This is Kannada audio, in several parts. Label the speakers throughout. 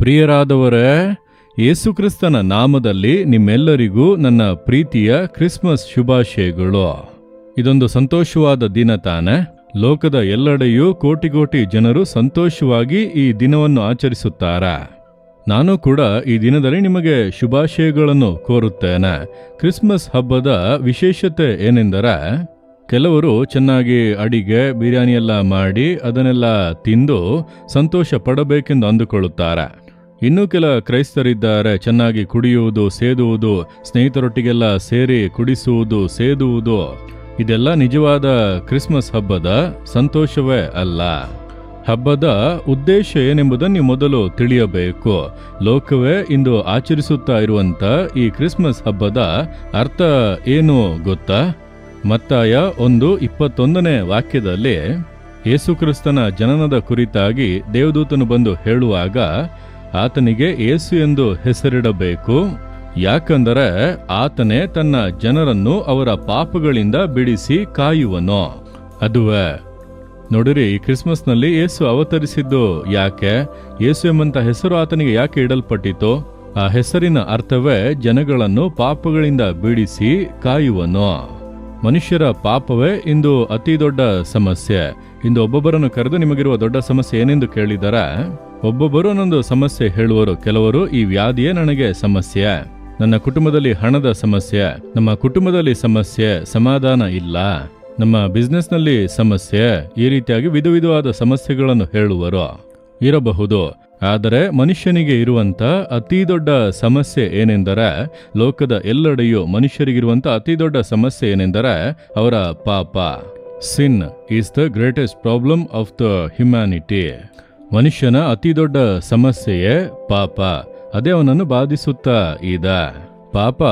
Speaker 1: ಪ್ರಿಯರಾದವರೇ, ಯೇಸುಕ್ರಿಸ್ತನ ನಾಮದಲ್ಲಿ ನಿಮ್ಮೆಲ್ಲರಿಗೂ ನನ್ನ ಪ್ರೀತಿಯ ಕ್ರಿಸ್ಮಸ್ ಶುಭಾಶಯಗಳು. ಇದೊಂದು ಸಂತೋಷವಾದ ದಿನ ತಾನೆ. ಲೋಕದ ಎಲ್ಲೆಡೆಯೂ ಕೋಟಿ ಕೋಟಿ ಜನರು ಸಂತೋಷವಾಗಿ ಈ ದಿನವನ್ನು ಆಚರಿಸುತ್ತಾರೆ. ನಾನು ಕೂಡ ಈ ದಿನದಲ್ಲಿ ನಿಮಗೆ ಶುಭಾಶಯಗಳನ್ನು ಕೋರುತ್ತೇನೆ. ಕ್ರಿಸ್ಮಸ್ ಹಬ್ಬದ ವಿಶೇಷತೆ ಏನೆಂದರೆ, ಕೆಲವರು ಚೆನ್ನಾಗಿ ಅಡಿಗೆ ಬಿರಿಯಾನಿ ಎಲ್ಲ ಮಾಡಿ ಅದನ್ನೆಲ್ಲ ತಿಂದು ಸಂತೋಷ ಪಡಬೇಕೆಂದು ಅಂದುಕೊಳ್ಳುತ್ತಾರೆ. ಇನ್ನೂ ಕೆಲ ಕ್ರೈಸ್ತರಿದ್ದಾರೆ, ಚೆನ್ನಾಗಿ ಕುಡಿಯುವುದು, ಸೇದುವುದು, ಸ್ನೇಹಿತರೊಟ್ಟಿಗೆಲ್ಲ ಸೇರಿ ಕುಡಿಸುವುದು, ಸೇದುವುದು, ಇದೆಲ್ಲ ನಿಜವಾದ ಕ್ರಿಸ್ಮಸ್ ಹಬ್ಬದ ಸಂತೋಷವೇ ಅಲ್ಲ. ಹಬ್ಬದ ಉದ್ದೇಶ ಏನೆಂಬುದನ್ನು ನೀವು ಮೊದಲು ತಿಳಿಯಬೇಕು. ಲೋಕವೇ ಇಂದು ಆಚರಿಸುತ್ತಾ ಇರುವಂಥ ಈ ಕ್ರಿಸ್ಮಸ್ ಹಬ್ಬದ ಅರ್ಥ ಏನು ಗೊತ್ತಾ? ಮತ್ತಾಯ 1:21 ವಾಕ್ಯದಲ್ಲಿ ಯೇಸುಕ್ರಿಸ್ತನ ಜನನದ ಕುರಿತಾಗಿ ದೇವದೂತನು ಬಂದು ಹೇಳುವಾಗ ಆತನಿಗೆ ಯೇಸು ಎಂದು ಹೆಸರಿಡಬೇಕು, ಯಾಕಂದರೆ ಆತನೇ ತನ್ನ ಜನರನ್ನು ಅವರ ಪಾಪಗಳಿಂದ ಬಿಡಿಸಿ ಕಾಯುವನು. ಅದುವೇ ನೋಡಿರಿ, ಈ ಕ್ರಿಸ್ಮಸ್ನಲ್ಲಿ ಯೇಸು ಅವತರಿಸಿದ್ದು ಯಾಕೆ? ಯೇಸು ಎಂಬಂತ ಹೆಸರು ಆತನಿಗೆ ಯಾಕೆ ಇಡಲ್ಪಟ್ಟಿತು? ಆ ಹೆಸರಿನ ಅರ್ಥವೇ ಜನಗಳನ್ನು ಪಾಪಗಳಿಂದ ಬಿಡಿಸಿ ಕಾಯುವನು. ಮನುಷ್ಯರ ಪಾಪವೇ ಇಂದು ಅತಿ ದೊಡ್ಡ ಸಮಸ್ಯೆ. ಇಂದು ಒಬ್ಬೊಬ್ಬರನ್ನು ಕರೆದು ನಿಮಗಿರುವ ದೊಡ್ಡ ಸಮಸ್ಯೆ ಏನೆಂದು ಕೇಳಿದರೆ, ಒಬ್ಬೊಬ್ಬರು ಒಂದೊಂದು ಸಮಸ್ಯೆ ಹೇಳುವರು. ಕೆಲವರು ಈ ವ್ಯಾಧಿಯೇ ನನಗೆ ಸಮಸ್ಯೆ, ನನ್ನ ಕುಟುಂಬದಲ್ಲಿ ಹಣದ ಸಮಸ್ಯೆ, ನಮ್ಮ ಕುಟುಂಬದಲ್ಲಿ ಸಮಸ್ಯೆ, ಸಮಾಧಾನ ಇಲ್ಲ, ನಮ್ಮ ಬಿಸ್ನೆಸ್ನಲ್ಲಿ ಸಮಸ್ಯೆ, ಈ ರೀತಿಯಾಗಿ ವಿಧವಾದ ಸಮಸ್ಯೆಗಳನ್ನು ಹೇಳುವರು ಇರಬಹುದು. ಆದರೆ ಮನುಷ್ಯನಿಗೆ ಇರುವಂತ ಅತಿ ದೊಡ್ಡ ಸಮಸ್ಯೆ ಏನೆಂದರೆ, ಲೋಕದ ಎಲ್ಲೆಡೆಯೂ ಮನುಷ್ಯರಿಗಿರುವಂತ ಅತಿ ದೊಡ್ಡ ಸಮಸ್ಯೆ ಏನೆಂದರೆ ಅವರ ಪಾಪ. Sin is the greatest problem of the humanity. ಮನುಷ್ಯನ ಅತಿ ದೊಡ್ಡ ಸಮಸ್ಯೆಯೇ ಪಾಪ. ಅದೇ ಅವನನ್ನು ಬಾಧಿಸುತ್ತಾ ಇದೆ. ಪಾಪ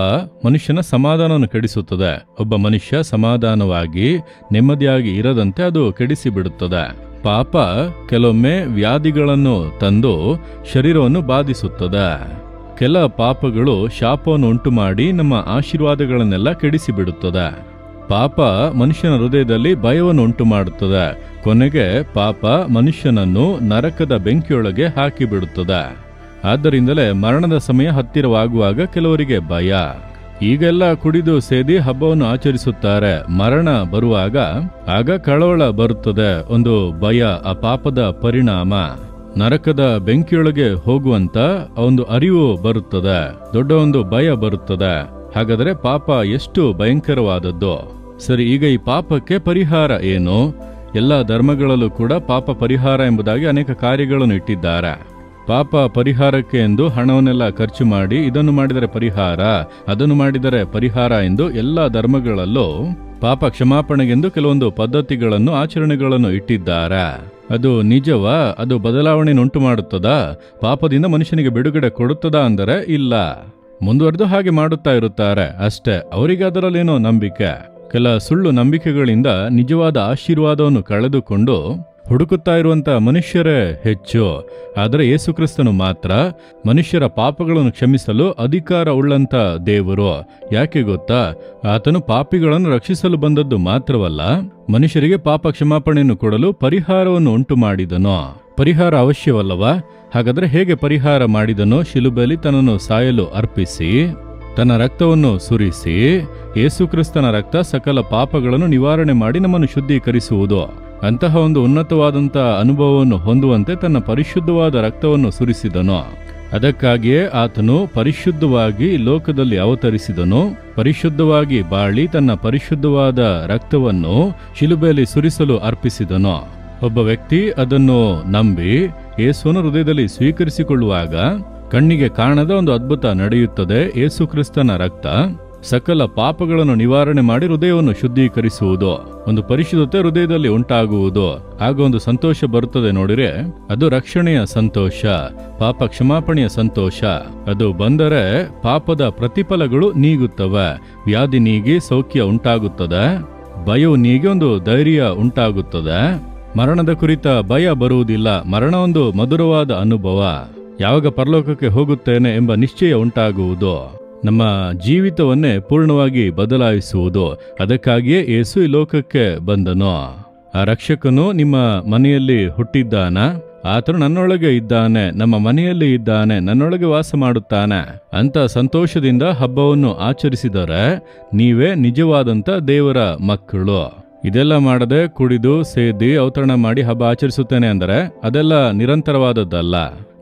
Speaker 1: ಮನುಷ್ಯನ ಸಮಾಧಾನವನ್ನು ಕೆಡಿಸುತ್ತದೆ. ಒಬ್ಬ ಮನುಷ್ಯ ಸಮಾಧಾನವಾಗಿ ನೆಮ್ಮದಿಯಾಗಿ ಇರದಂತೆ ಅದು ಕೆಡಿಸಿಬಿಡುತ್ತದೆ. ಪಾಪ ಕೆಲವೊಮ್ಮೆ ವ್ಯಾಧಿಗಳನ್ನು ತಂದು ಶರೀರವನ್ನು ಬಾಧಿಸುತ್ತದೆ. ಕೆಲ ಪಾಪಗಳು ಶಾಪವನ್ನು ಉಂಟು ಮಾಡಿ ನಮ್ಮ ಆಶೀರ್ವಾದಗಳನ್ನೆಲ್ಲ ಕೆಡಿಸಿಬಿಡುತ್ತದೆ. ಪಾಪ ಮನುಷ್ಯನ ಹೃದಯದಲ್ಲಿ ಭಯವನ್ನು ಉಂಟು ಮಾಡುತ್ತದೆ. ಕೊನೆಗೆ ಪಾಪ ಮನುಷ್ಯನನ್ನು ನರಕದ ಬೆಂಕಿಯೊಳಗೆ ಹಾಕಿಬಿಡುತ್ತದೆ. ಆದ್ದರಿಂದಲೇ ಮರಣದ ಸಮಯ ಹತ್ತಿರವಾಗುವಾಗ ಕೆಲವರಿಗೆ ಭಯ. ಈಗೆಲ್ಲ ಕುಡಿದು ಸೇದಿ ಹಬ್ಬವನ್ನು ಆಚರಿಸುತ್ತಾರೆ. ಮರಣ ಬರುವಾಗ ಆಗ ಕಳವಳ ಬರುತ್ತದೆ, ಒಂದು ಭಯ. ಆ ಪಾಪದ ಪರಿಣಾಮ ನರಕದ ಬೆಂಕಿಯೊಳಗೆ ಹೋಗುವಂತ ಒಂದು ಅರಿವು ಬರುತ್ತದೆ, ದೊಡ್ಡ ಒಂದು ಭಯ ಬರುತ್ತದೆ. ಹಾಗಾದರೆ ಪಾಪ ಎಷ್ಟು ಭಯಂಕರವಾದದ್ದು. ಸರಿ, ಈಗ ಈ ಪಾಪಕ್ಕೆ ಪರಿಹಾರ ಏನು? ಎಲ್ಲ ಧರ್ಮಗಳಲ್ಲೂ ಕೂಡ ಪಾಪ ಪರಿಹಾರ ಎಂಬುದಾಗಿ ಅನೇಕ ಕಾರ್ಯಗಳನ್ನು ಇಟ್ಟಿದ್ದಾರೆ. ಪಾಪ ಪರಿಹಾರಕ್ಕೆ ಎಂದು ಹಣವನ್ನೆಲ್ಲ ಖರ್ಚು ಮಾಡಿ ಇದನ್ನು ಮಾಡಿದರೆ ಪರಿಹಾರ, ಅದನ್ನು ಮಾಡಿದರೆ ಪರಿಹಾರ ಎಂದು ಎಲ್ಲ ಧರ್ಮಗಳಲ್ಲೂ ಪಾಪ ಕ್ಷಮಾಪಣೆಗೆಂದು ಕೆಲವೊಂದು ಪದ್ಧತಿಗಳನ್ನು, ಆಚರಣೆಗಳನ್ನು ಇಟ್ಟಿದ್ದಾರೆ. ಅದು ನಿಜವಾ? ಅದು ಬದಲಾವಣೆಯನ್ನುಂಟು ಮಾಡುತ್ತದಾ? ಪಾಪದಿಂದ ಮನುಷ್ಯನಿಗೆ ಬಿಡುಗಡೆ ಕೊಡುತ್ತದಾ ಅಂದರೆ ಇಲ್ಲ. ಮುಂದುವರೆದು ಹಾಗೆ ಮಾಡುತ್ತಾ ಇರುತ್ತಾರೆ ಅಷ್ಟೇ. ಅವರಿಗೆ ಅದರಲ್ಲೇನೋ ನಂಬಿಕೆ. ಕೆಲ ಸುಳ್ಳು ನಂಬಿಕೆಗಳಿಂದ ನಿಜವಾದ ಆಶೀರ್ವಾದವನ್ನು ಕಳೆದುಕೊಂಡು ಹುಡುಕುತ್ತಾ ಇರುವಂತ ಮನುಷ್ಯರೇ ಹೆಚ್ಚು. ಆದರೆ ಯೇಸುಕ್ರಿಸ್ತನು ಮಾತ್ರ ಮನುಷ್ಯರ ಪಾಪಗಳನ್ನು ಕ್ಷಮಿಸಲು ಅಧಿಕಾರ ಉಳ್ಳಂತ ದೇವರು. ಯಾಕೆ ಗೊತ್ತಾ? ಆತನು ಪಾಪಿಗಳನ್ನು ರಕ್ಷಿಸಲು ಬಂದದ್ದು ಮಾತ್ರವಲ್ಲ, ಮನುಷ್ಯರಿಗೆ ಪಾಪ ಕ್ಷಮಾಪಣೆಯನ್ನು ಕೊಡಲು ಪರಿಹಾರವನ್ನು ಉಂಟು ಮಾಡಿದನು. ಪರಿಹಾರ ಅವಶ್ಯವಲ್ಲವಾ? ಹಾಗಾದರೆ ಹೇಗೆ ಪರಿಹಾರ ಮಾಡಿದನೋ? ಶಿಲುಬೆಯಲ್ಲಿ ತನ್ನನ್ನು ಸಾಯಲು ಅರ್ಪಿಸಿ ತನ್ನ ರಕ್ತವನ್ನು ಸುರಿಸಿ, ಯೇಸುಕ್ರಿಸ್ತನ ರಕ್ತ ಸಕಲ ಪಾಪಗಳನ್ನು ನಿವಾರಣೆ ಮಾಡಿ ನಮ್ಮನ್ನು ಶುದ್ಧೀಕರಿಸುವುದು. ಅಂತಹ ಒಂದು ಉನ್ನತವಾದಂಥ ಅನುಭವವನ್ನು ಹೊಂದುವಂತೆ ತನ್ನ ಪರಿಶುದ್ಧವಾದ ರಕ್ತವನ್ನು ಸುರಿಸಿದನು. ಅದಕ್ಕಾಗಿಯೇ ಆತನು ಪರಿಶುದ್ಧವಾಗಿ ಲೋಕದಲ್ಲಿ ಅವತರಿಸಿದನು. ಪರಿಶುದ್ಧವಾಗಿ ಬಾಳಿ ತನ್ನ ಪರಿಶುದ್ಧವಾದ ರಕ್ತವನ್ನು ಶಿಲುಬೆಯಲ್ಲಿ ಸುರಿಸಲು ಅರ್ಪಿಸಿದನು. ಒಬ್ಬ ವ್ಯಕ್ತಿ ಅದನ್ನು ನಂಬಿ ಯೇಸುವನ್ನು ಹೃದಯದಲ್ಲಿ ಸ್ವೀಕರಿಸಿಕೊಳ್ಳುವಾಗ ಕಣ್ಣಿಗೆ ಕಾಣದ ಒಂದು ಅದ್ಭುತ ನಡೆಯುತ್ತದೆ. ಯೇಸುಕ್ರಿಸ್ತನ ರಕ್ತ ಸಕಲ ಪಾಪಗಳನ್ನು ನಿವಾರಣೆ ಮಾಡಿ ಹೃದಯವನ್ನು ಶುದ್ಧೀಕರಿಸುವುದು, ಒಂದು ಪರಿಶುದ್ಧತೆ ಹೃದಯದಲ್ಲಿ ಉಂಟಾಗುವುದು. ಆಗ ಒಂದು ಸಂತೋಷ ಬರುತ್ತದೆ ನೋಡಿರೆ, ಅದು ರಕ್ಷಣೆಯ ಸಂತೋಷ, ಪಾಪ ಕ್ಷಮಾಪಣೆಯ ಸಂತೋಷ. ಅದು ಬಂದರೆ ಪಾಪದ ಪ್ರತಿಫಲಗಳು ನೀಗುತ್ತವೆ. ವ್ಯಾಧಿ ನೀಗಿ ಸೌಖ್ಯ ಉಂಟಾಗುತ್ತದೆ, ಭಯವು ನೀಗಿ ಒಂದು ಧೈರ್ಯ ಉಂಟಾಗುತ್ತದೆ. ಮರಣದ ಕುರಿತ ಭಯ ಬರುವುದಿಲ್ಲ. ಮರಣ ಒಂದು ಮಧುರವಾದ ಅನುಭವ. ಯಾವಾಗ ಪರಲೋಕಕ್ಕೆ ಹೋಗುತ್ತೇನೆ ಎಂಬ ನಿಶ್ಚಯ ಉಂಟಾಗುವುದು. ನಮ್ಮ ಜೀವಿತವನ್ನೇ ಪೂರ್ಣವಾಗಿ ಬದಲಾಯಿಸುವುದು. ಅದಕ್ಕಾಗಿಯೇ ಯೇಸು ಈ ಲೋಕಕ್ಕೆ ಬಂದನು. ಆ ರಕ್ಷಕನು ನಿಮ್ಮ ಮನೆಯಲ್ಲಿ ಹುಟ್ಟಿದ್ದಾನ? ಆತನು ನನ್ನೊಳಗೆ ಇದ್ದಾನೆ, ನಮ್ಮ ಮನೆಯಲ್ಲಿ ಇದ್ದಾನೆ, ನನ್ನೊಳಗೆ ವಾಸ ಮಾಡುತ್ತಾನೆ ಅಂತ ಸಂತೋಷದಿಂದ ಹಬ್ಬವನ್ನು ಆಚರಿಸಿದರೆ ನೀವೇ ನಿಜವಾದಂತ ದೇವರ ಮಕ್ಕಳು. ಇದೆಲ್ಲ ಮಾಡದೆ ಕುಡಿದು ಸೇದಿ ಔತಣ ಮಾಡಿ ಹಬ್ಬ ಆಚರಿಸುತ್ತೇನೆ ಅಂದರೆ ಅದೆಲ್ಲ ನಿರಂತರವಾದದ್ದಲ್ಲ.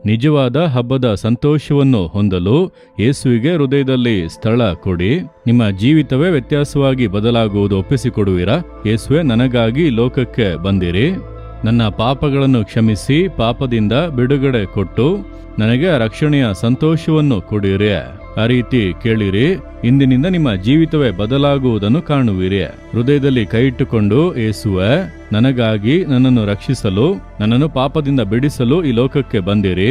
Speaker 1: ನಿಜವಾದ ಹಬ್ಬದ ಸಂತೋಷವನ್ನು ಹೊಂದಲು ಯೇಸುವಿಗೆ ಹೃದಯದಲ್ಲಿ ಸ್ಥಳ ಕೊಡಿ. ನಿಮ್ಮ ಜೀವಿತವೇ ವ್ಯತ್ಯಾಸವಾಗಿ ಬದಲಾಗುವುದು ಒಪ್ಪಿಸಿಕೊಡುವಿರಾ? ಯೇಸುವೆ, ನನಗಾಗಿ ಲೋಕಕ್ಕೆ ಬಂದಿರಿ, ನನ್ನ ಪಾಪಗಳನ್ನು ಕ್ಷಮಿಸಿ ಪಾಪದಿಂದ ಬಿಡುಗಡೆ ಕೊಟ್ಟು ನನಗೆ ರಕ್ಷಣೆಯ ಸಂತೋಷವನ್ನು ಕೊಡಿರಿ. ಆ ರೀತಿ ಕೇಳಿರಿ, ಇಂದಿನಿಂದ ನಿಮ್ಮ ಜೀವಿತವೇ ಬದಲಾಗುವುದನ್ನು ಕಾಣುವಿರಿ. ಹೃದಯದಲ್ಲಿ ಕೈ ಇಟ್ಟುಕೊಂಡು, ಯೇಸುವೆ, ನನಗಾಗಿ ನನ್ನನ್ನು ರಕ್ಷಿಸಲು, ನನ್ನನ್ನು ಪಾಪದಿಂದ ಬಿಡಿಸಲು ಈ ಲೋಕಕ್ಕೆ ಬಂದಿರಿ,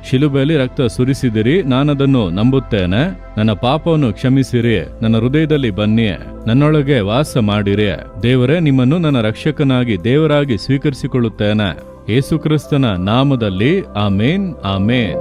Speaker 1: ಶಿಲುಬೆಯಲ್ಲಿ ರಕ್ತ ಸುರಿಸಿದಿರಿ, ನಾನದನ್ನು ನಂಬುತ್ತೇನೆ, ನನ್ನ ಪಾಪವನ್ನು ಕ್ಷಮಿಸಿರಿ, ನನ್ನ ಹೃದಯದಲ್ಲಿ ಬನ್ನಿ, ನನ್ನೊಳಗೆ ವಾಸ ಮಾಡಿರಿ. ದೇವರೇ, ನಿಮ್ಮನ್ನು ನನ್ನ ರಕ್ಷಕನಾಗಿ ದೇವರಾಗಿ ಸ್ವೀಕರಿಸಿಕೊಳ್ಳುತ್ತೇನೆ. ಯೇಸು ಕ್ರಿಸ್ತನ ನಾಮದಲ್ಲಿ ಆಮೇನ್, ಆಮೇನ್.